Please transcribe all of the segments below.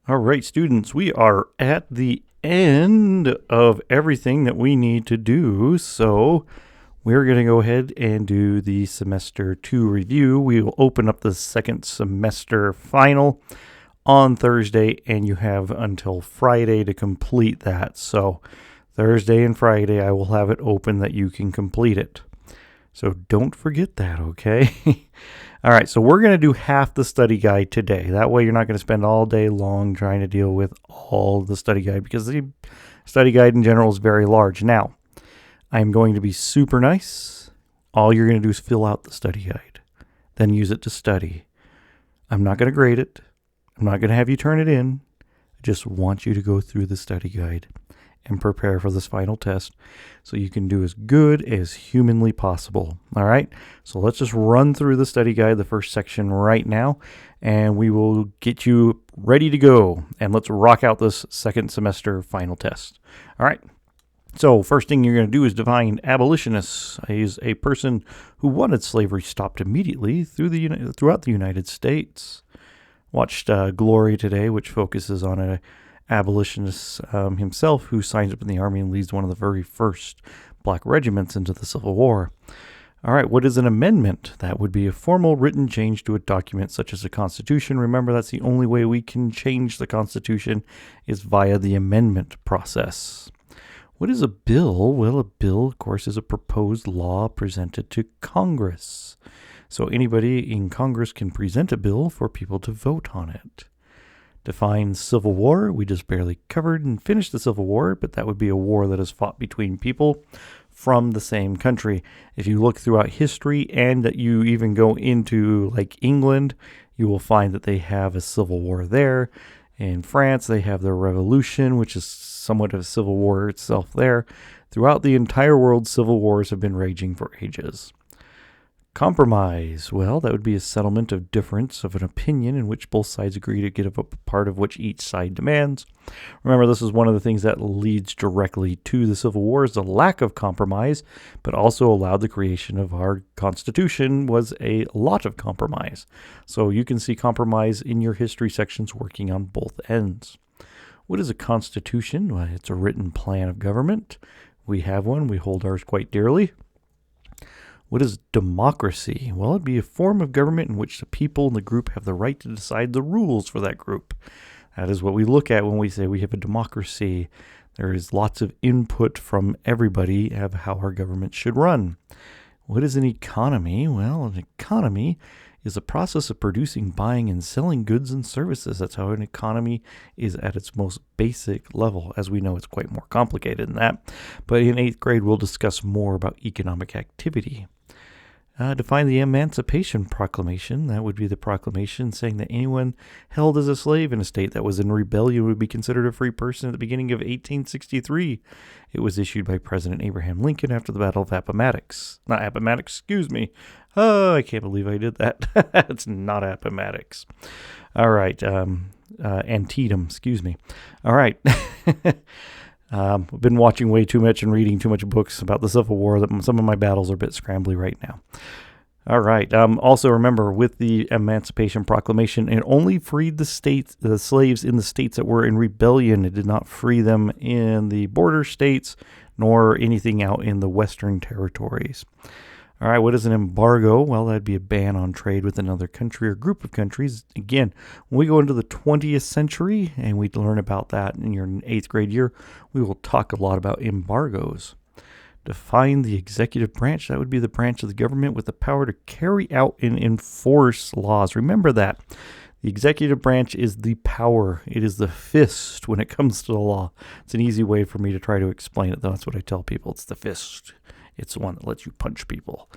All right, students, we are at the end of everything that we need to do. So we're going to go ahead and do the semester 2 review. We will open up the second semester final on Thursday, and you have until Friday to complete that. So Thursday and Friday, I will have it open that you can complete it. So don't forget that, okay? All right, so we're going to do half the study guide today. That way you're not going to spend all day long trying to deal with all the study guide because the study guide in general is very large. Now, I'm going to be super nice. All you're going to do is fill out the study guide, then use it to study. I'm not going to grade it. I'm not going to have you turn it in. I just want you to go through the study guide and prepare for this final test so you can do as good as humanly possible. All right? So let's just run through the study guide, the first section right now, and we will get you ready to go. And let's rock out this second semester final test. All right? So first thing you're going to do is define abolitionists as a person who wanted slavery stopped immediately throughout the United States. Watched Glory today, which focuses on a abolitionist himself who signs up in the Army and leads one of the very first black regiments into the Civil War. All right, what is an amendment? That would be a formal written change to a document such as the Constitution. Remember, that's the only way we can change the Constitution is via the amendment process. What is a bill? Well, a bill, of course, is a proposed law presented to Congress. So anybody in Congress can present a bill for people to vote on it. Define Civil War. We just barely covered and finished the Civil War, but that would be a war that is fought between people from the same country. If you look throughout history and that you even go into like England, you will find that they have a civil war there. In France, they have their revolution, which is somewhat of a civil war itself there. Throughout the entire world, civil wars have been raging for ages. Compromise. Well, that would be a settlement of difference of an opinion in which both sides agree to give up a part of which each side demands. Remember, this is one of the things that leads directly to the Civil War is the lack of compromise, but also allowed the creation of our Constitution was a lot of compromise. So you can see compromise in your history sections working on both ends. What is a constitution? Well, it's a written plan of government. We have one. We hold ours quite dearly. What is democracy? Well, it'd be a form of government in which the people in the group have the right to decide the rules for that group. That is what we look at when we say we have a democracy. There is lots of input from everybody of how our government should run. What is an economy? Well, an economy is a process of producing, buying, and selling goods and services. That's how an economy is at its most basic level. As we know, it's quite more complicated than that. But in 8th grade, we'll discuss more about economic activity. Define the Emancipation Proclamation. That would be the proclamation saying that anyone held as a slave in a state that was in rebellion would be considered a free person at the beginning of 1863. It was issued by President Abraham Lincoln after the Battle of Appomattox. Not Appomattox, excuse me. Oh, I can't believe I did that. It's not Appomattox. All right. Antietam, excuse me. All right. I've been watching way too much and reading too much books about the Civil War that some of my battles are a bit scrambly right now. All right. Also remember, with the Emancipation Proclamation, it only freed the slaves in the states that were in rebellion. It did not free them in the border states nor anything out in the western territories. All right, what is an embargo? Well, that'd be a ban on trade with another country or group of countries. Again, when we go into the 20th century and we learn about that in your 8th grade year, we will talk a lot about embargoes. Define the executive branch. That would be the branch of the government with the power to carry out and enforce laws. Remember that. The executive branch is the power. It is the fist when it comes to the law. It's an easy way for me to try to explain it, though. That's what I tell people. It's the fist. It's the one that lets you punch people.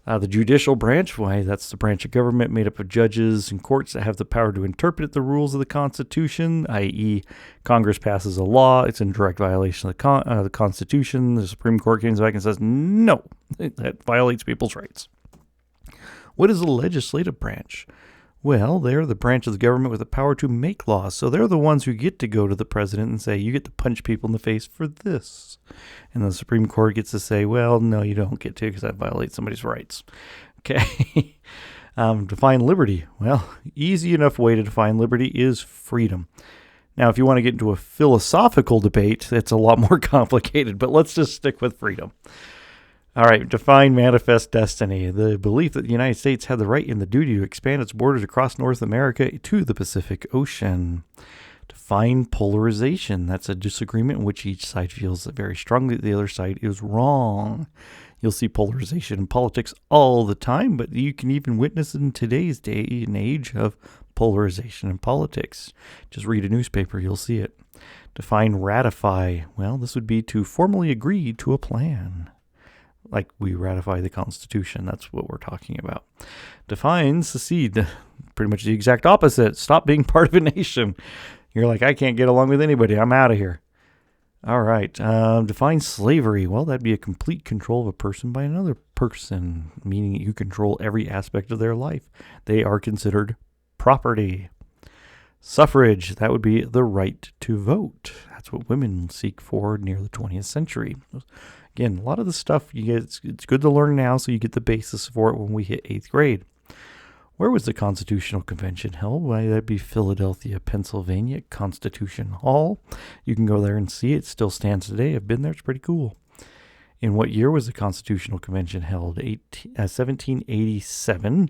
The judicial branch, why, that's the branch of government made up of judges and courts that have the power to interpret the rules of the Constitution, i.e. Congress passes a law, it's in direct violation of the Constitution. The Supreme Court comes back and says, no, that violates people's rights. What is the legislative branch? Well, they're the branch of the government with the power to make laws. So they're the ones who get to go to the president and say, you get to punch people in the face for this. And the Supreme Court gets to say, well, no, you don't get to because that violates somebody's rights. Okay. Define liberty. Well, easy enough way to define liberty is freedom. Now, if you want to get into a philosophical debate, it's a lot more complicated, but let's just stick with freedom. All right, define manifest destiny. The belief that the United States had the right and the duty to expand its borders across North America to the Pacific Ocean. Define polarization. That's a disagreement in which each side feels very strongly that the other side is wrong. You'll see polarization in politics all the time, but you can even witness it in today's day and age of polarization in politics. Just read a newspaper, you'll see it. Define ratify. Well, this would be to formally agree to a plan. Like we ratify the Constitution. That's what we're talking about. Define secede. Pretty much the exact opposite. Stop being part of a nation. You're like, I can't get along with anybody. I'm out of here. All right. Define slavery. Well, that'd be a complete control of a person by another person, meaning you control every aspect of their life. They are considered property. Suffrage. That would be the right to vote. That's what women seek for near the 20th century. Again, a lot of the stuff you get, it's good to learn now so you get the basis for it when we hit 8th grade. Where was the Constitutional Convention held? Why, that'd be Philadelphia, Pennsylvania, Constitution Hall. You can go there and see it. It still stands today. I've been there. It's pretty cool. In what year was the Constitutional Convention held? 1787.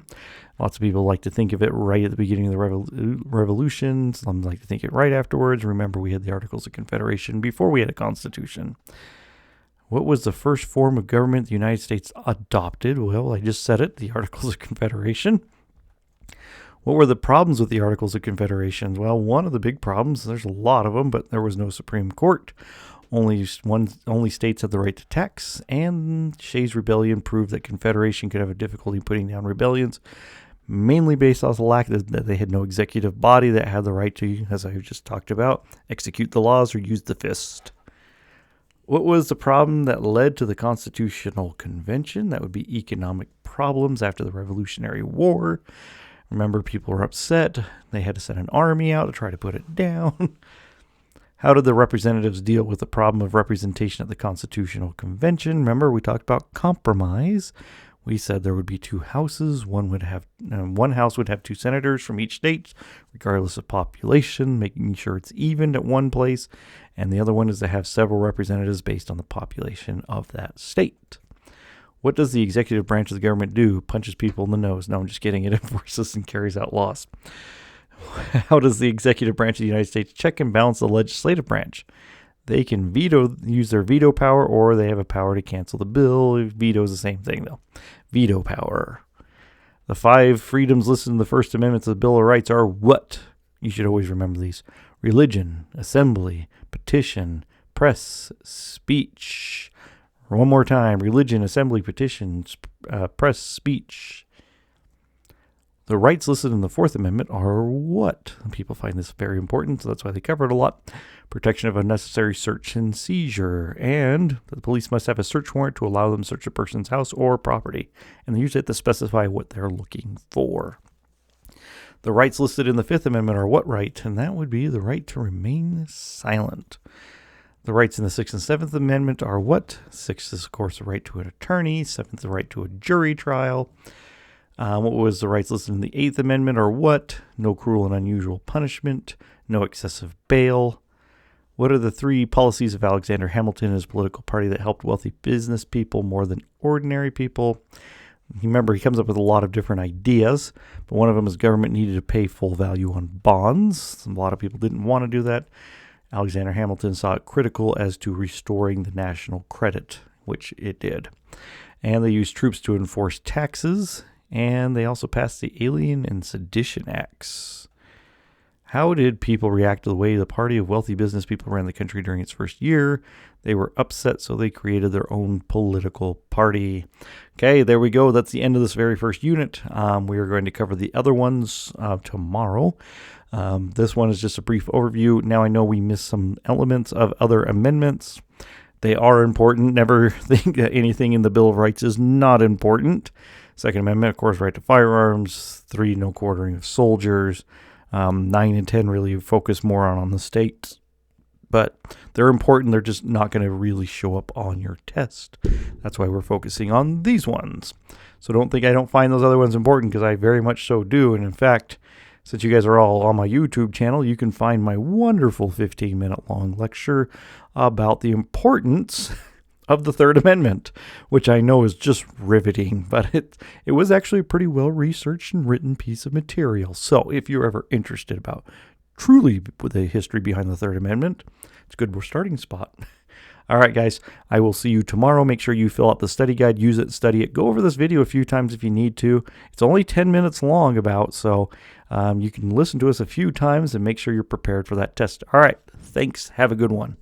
Lots of people like to think of it right at the beginning of the Revolution. Some like to think it right afterwards. Remember, we had the Articles of Confederation before we had a Constitution. What was the first form of government the United States adopted? Well, I just said it, the Articles of Confederation. What were the problems with the Articles of Confederation? Well, one of the big problems, there's a lot of them, but there was no Supreme Court. Only states had the right to tax, and Shays' Rebellion proved that Confederation could have a difficulty putting down rebellions, mainly based on the lack that they had no executive body that had the right to, as I just talked about, execute the laws or use the fist. What was the problem that led to the Constitutional Convention? That would be economic problems after the Revolutionary War. Remember, people were upset. They had to send an army out to try to put it down. How did the representatives deal with the problem of representation at the Constitutional Convention? Remember, we talked about compromise. We said there would be two houses. One house would have two senators from each state, regardless of population, making sure it's evened at one place. And the other one is to have several representatives based on the population of that state. What does the executive branch of the government do? Punches people in the nose. No, I'm just kidding. It enforces and carries out laws. How does the executive branch of the United States check and balance the legislative branch? They can use their veto power, or they have a power to cancel the bill. Veto is the same thing, though. Veto power. The 5 freedoms listed in the First Amendment to the Bill of Rights are what? You should always remember these. Religion, assembly, petition, press, speech. One more time. Religion, assembly, petition, press, speech. The rights listed in the Fourth Amendment are what? People find this very important, so that's why they cover it a lot. Protection of unnecessary search and seizure. And the police must have a search warrant to allow them to search a person's house or property. And they usually have to specify what they're looking for. The rights listed in the Fifth Amendment are what right? And that would be the right to remain silent. The rights in the Sixth and Seventh Amendment are what? Sixth is, of course, the right to an attorney. Seventh, the right to a jury trial. What was the rights listed in the Eighth Amendment are what? No cruel and unusual punishment. No excessive bail. What are the 3 policies of Alexander Hamilton and his political party that helped wealthy business people more than ordinary people? Remember, he comes up with a lot of different ideas, but one of them is government needed to pay full value on bonds. A lot of people didn't want to do that. Alexander Hamilton saw it critical as to restoring the national credit, which it did. And they used troops to enforce taxes, and they also passed the Alien and Sedition Acts. How did people react to the way the party of wealthy business people ran the country during its first year? They were upset, so they created their own political party. Okay, there we go. That's the end of this very first unit. We are going to cover the other ones tomorrow. This one is just a brief overview. Now I know we missed some elements of other amendments. They are important. Never think that anything in the Bill of Rights is not important. Second Amendment, of course, right to firearms. 3, no quartering of soldiers. 9 and 10 really focus more on the states. but they're important. They're just not going to really show up on your test. That's why we're focusing on these ones. So don't think I don't find those other ones important, because I very much so do. And in fact, since you guys are all on my YouTube channel, you can find my wonderful 15-minute long lecture about the importance of the Third Amendment, which I know is just riveting, but it was actually a pretty well-researched and written piece of material. So if you're ever interested about truly the history behind the Third Amendment, it's a good starting spot. All right, guys, I will see you tomorrow. Make sure you fill out the study guide, use it, study it. Go over this video a few times if you need to. It's only 10 minutes long so you can listen to us a few times and make sure you're prepared for that test. All right, thanks. Have a good one.